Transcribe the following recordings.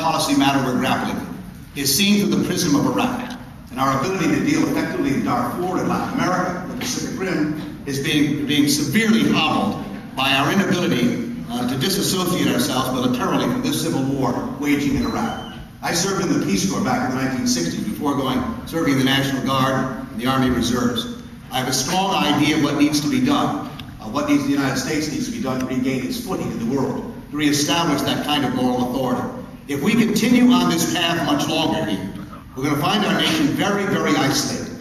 policy matter we're grappling with is seen through the prism of Iraq, and our ability to deal effectively in Darfur and Latin America, the Pacific Rim, is being severely hobbled by our inability to disassociate ourselves militarily from this civil war waging in Iraq. I served in the Peace Corps back in the 1960s before serving in the National Guard and the Army Reserves. I have a strong idea of what needs to be done, what the United States needs to be done to regain its footing in the world, to reestablish that kind of moral authority. If we continue on this path much longer here, we're going to find our nation very, very isolated,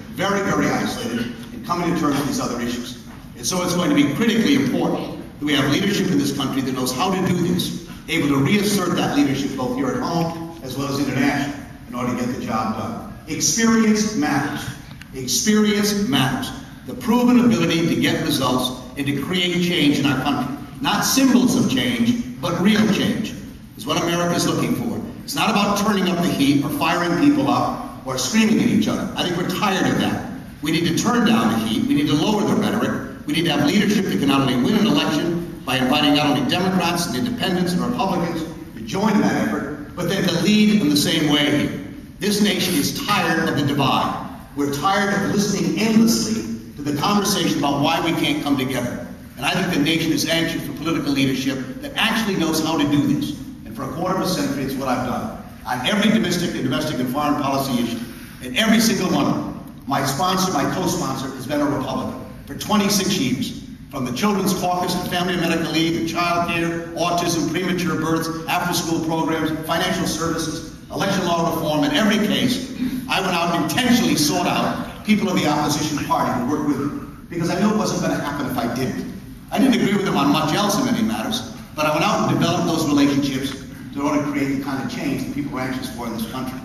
in coming to terms with these other issues. And so it's going to be critically important that we have leadership in this country that knows how to do this, able to reassert that leadership both here at home as well as internationally in order to get the job done. Experience matters. Experience matters. The proven ability to get results and to create change in our country. Not symbols of change, but real change is what America is looking for. It's not about turning up the heat or firing people up or screaming at each other. I think we're tired of that. We need to turn down the heat. We need to lower the rhetoric. We need to have leadership that can not only win an election by inviting not only Democrats and independents and Republicans to join in that effort, but then to lead in the same way here. This nation is tired of the divide. We're tired of listening endlessly to the conversation about why we can't come together. And I think the nation is anxious for political leadership that actually knows how to do this. And for a quarter of a century, it's what I've done. On every domestic and foreign policy issue, and every single one of them, my sponsor, my co-sponsor, has been a Republican for 26 years. From the Children's Caucus and Family and Medical Leave, and child care, autism, premature births, after-school programs, financial services, election law reform, in every case, I went out and intentionally sought out people of the opposition party to work with me, because I knew it wasn't going to happen if I didn't. I didn't agree with them on much else in many matters, but I went out and developed those relationships in order to create the kind of change that people are anxious for in this country.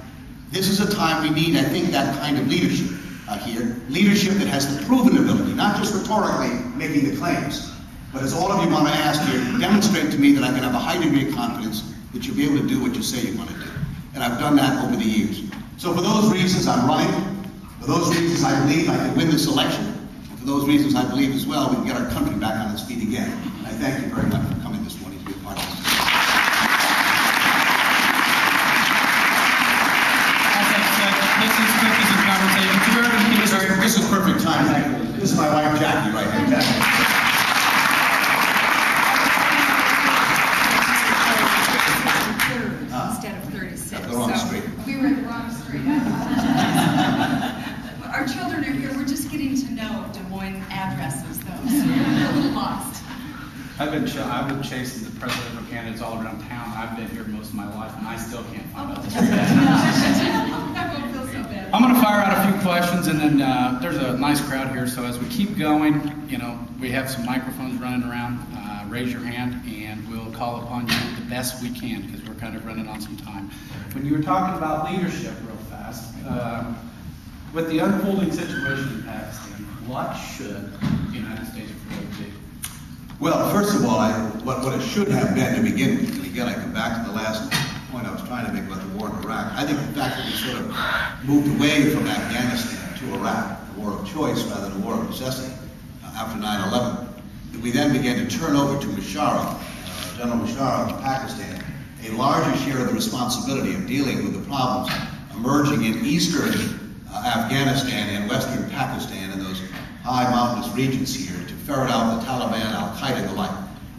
This is a time we need, I think, that kind of leadership here. Leadership that has the proven ability, not just rhetorically making the claims, but as all of you want to ask here, demonstrate to me that I can have a high degree of confidence that you'll be able to do what you say you want to do. And I've done that over the years. So for those reasons, I'm running. For those reasons, I believe I can win this election. And for those reasons, I believe as well we can get our country back on its feet again. And I thank you very much for coming this morning to be a part of this. This is perfect time. This is my wife, Jackie, right here. Jackie. Instead of 36. The wrong street. We were at the wrong street. Our children are here. We're just getting to know Des Moines addresses, though, so we're a little lost. I've been chasing the presidential candidates all around town. I've been here most of my life, and I still can't find out. That won't feel so bad. I'm going to fire out a few questions, and then there's a nice crowd here. So as we keep going, we have some microphones running around. Raise your hand, and we'll call upon you the best we can, because we're kind of running on some time. When you were talking about leadership real fast, with the unfolding situation in Pakistan, what should the United States really do? Well, first of all, what it should have been to begin with, and again, I come back to the last point I was trying to make about the war in Iraq. I think the fact that we sort of moved away from Afghanistan to Iraq, the war of choice rather than the war of necessity, after 9/11, that we then began to turn over to General Musharraf of Pakistan, a larger share of the responsibility of dealing with the problems emerging in eastern Afghanistan and western Pakistan and those high mountainous regions here to ferret out the Taliban, Al-Qaeda, and the like.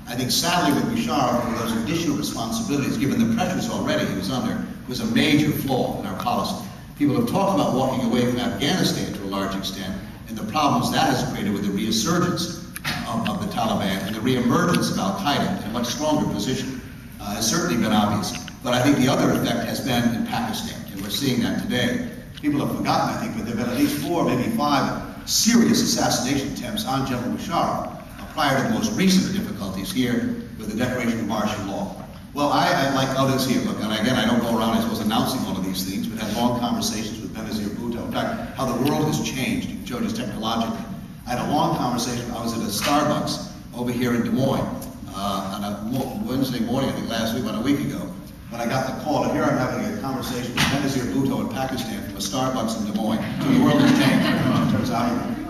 I think sadly with Musharraf, with those additional responsibilities, given the pressures already he was under, was a major flaw in our policy. People have talked about walking away from Afghanistan to a large extent, and the problems that has created with the resurgence of the Taliban and the reemergence of Al-Qaeda in a much stronger position has certainly been obvious. But I think the other effect has been in Pakistan, and we're seeing that today. People have forgotten, I think, but there have been at least 4, maybe 5 serious assassination attempts on General Musharraf prior to the most recent difficulties here with the declaration of martial law. Well, I like others here, look, and again, I don't go around, I suppose, announcing all of these things, but had long conversations with Benazir Bhutto. In fact, how the world has changed, you can show just technologically. I had a long conversation. I was at a Starbucks over here in Des Moines on a Wednesday morning, I think last week, about a week ago, when I got the call. And here I'm having a conversation with Benazir Bhutto in Pakistan from a Starbucks in Des Moines. So the world has changed. It turns out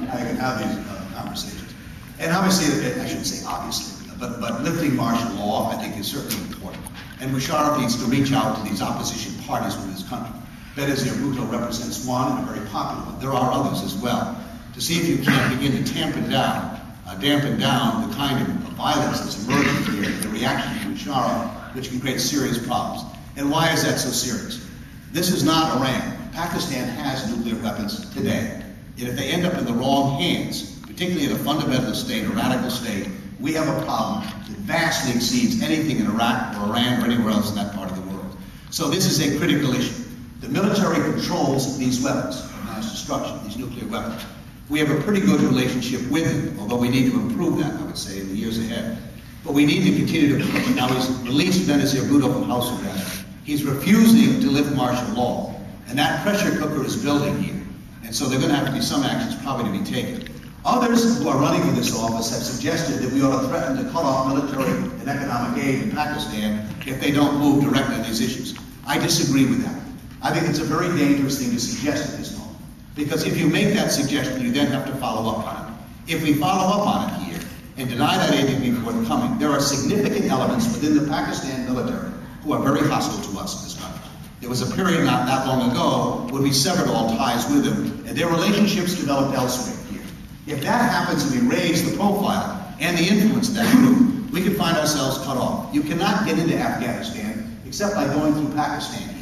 how you can have these conversations. And obviously, I shouldn't say obviously, but lifting martial law, I think, is certainly important. And Musharraf needs to reach out to these opposition parties within his country. Benazir Bhutto represents one, and a very popular one. There are others as well. To see if you can't begin to dampen down the kind of violence that's emerging here, the reaction to Musharraf, which can create serious problems. And why is that so serious? This is not Iran. Pakistan has nuclear weapons today. And if they end up in the wrong hands, particularly in a fundamentalist state, a radical state, we have a problem that vastly exceeds anything in Iraq or Iran or anywhere else in that part of the world. So this is a critical issue. The military controls these weapons of mass destruction, these nuclear weapons. We have a pretty good relationship with them, although we need to improve that, I would say, in the years ahead. But we need to continue to push. Now he's released Benazir Bhutto from house arrest. He's refusing to lift martial law. And that pressure cooker is building here. And so there are going to have to be some actions probably to be taken. Others who are running for this office have suggested that we ought to threaten to cut off military and economic aid in Pakistan if they don't move directly on these issues. I disagree with that. I think it's a very dangerous thing to suggest at this moment. Because if you make that suggestion, you then have to follow up on it. If we follow up on it here and deny that aid to be forthcoming, there are significant elements within the Pakistan military who are very hostile to us in this country. There was a period not that long ago when we severed all ties with them, and their relationships developed elsewhere here. If that happens and we raise the profile and the influence of that group, we could find ourselves cut off. You cannot get into Afghanistan except by going through Pakistan here.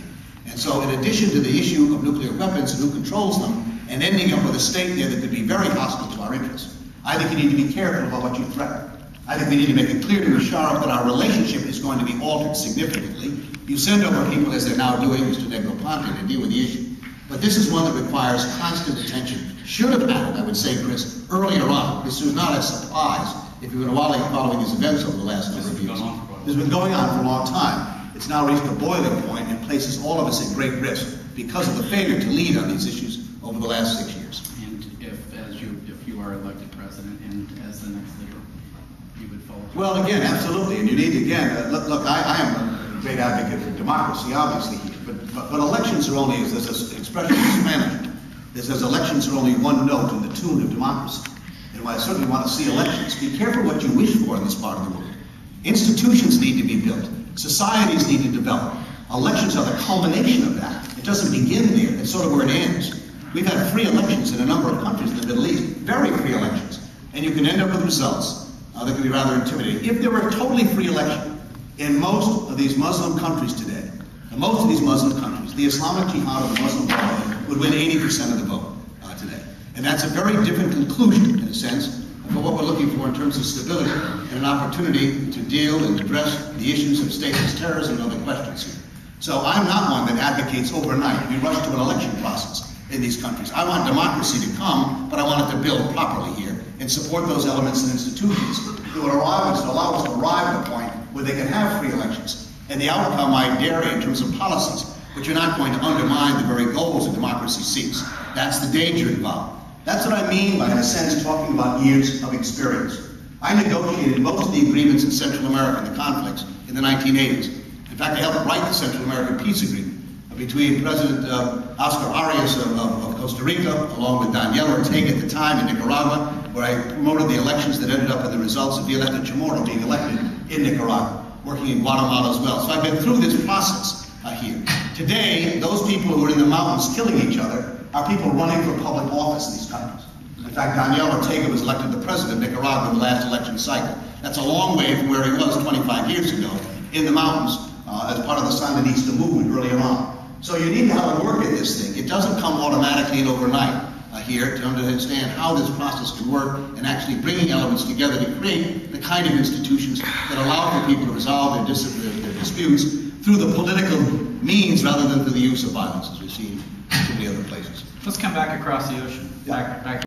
And so in addition to the issue of nuclear weapons and who controls them, and ending up with a state there that could be very hostile to our interests, I think you need to be careful about what you threaten. I think we need to make it clear to Musharraf that our relationship is going to be altered significantly. You send over people, as they're now doing, Mr. Negroponte, to deal with the issue. But this is one that requires constant attention. Should have happened, I would say, Chris, earlier on. This was not a surprise if you've been following these events over the last number of years. This has been going on for a long time. It's now reached a boiling point and places all of us at great risk because of the failure to lead on these issues over the last 6 years. And if you are elected president and as the next leader, you would follow? Well, again, absolutely. And you need, again, look, I am a great advocate for democracy, obviously, but elections are only, as there's an expression in Spanish, that says elections are only one note in the tune of democracy. And I certainly want to see elections. Be careful what you wish for in this part of the world. Institutions need to be built. Societies need to develop. Elections are the culmination of that. It doesn't begin there. It's sort of where it ends. We've had free elections in a number of countries in the Middle East, very free elections. And you can end up with results that can be rather intimidating. If there were a totally free election in most of these Muslim countries today, the Islamic Jihad of the Muslim Brotherhood would win 80% of the vote today. And that's a very different conclusion, in a sense, for what we're looking for in terms of stability and an opportunity to deal and address the issues of stateless terrorism and other questions here. So I'm not one that advocates overnight we rush to an election process in these countries. I want democracy to come, but I want it to build properly here and support those elements and institutions that would allow us to arrive at a point where they can have free elections. And the outcome might vary in terms of policies, but you're not going to undermine the very goals that democracy seeks. That's the danger involved. That's what I mean by, in a sense, talking about years of experience. I negotiated most of the agreements in Central America and the conflicts in the 1980s. In fact, I helped write the Central American Peace Agreement between President Oscar Arias of Costa Rica, along with Daniel Ortega at the time in Nicaragua, where I promoted the elections that ended up in the results of Violeta Chamorro being elected in Nicaragua, working in Guatemala as well. So I've been through this process here. Today, those people who are in the mountains killing each other are people running for public office in these countries. In fact, Daniel Ortega was elected the president of Nicaragua in the last election cycle. That's a long way from where he was 25 years ago in the mountains as part of the Sandinista movement earlier on. So you need to have a work at this thing. It doesn't come automatically and overnight here to understand how this process can work and actually bringing elements together to create the kind of institutions that allow for people to resolve their disputes through the political means rather than through the use of violence, as we've seen in so many other places. Let's come back across the ocean. Back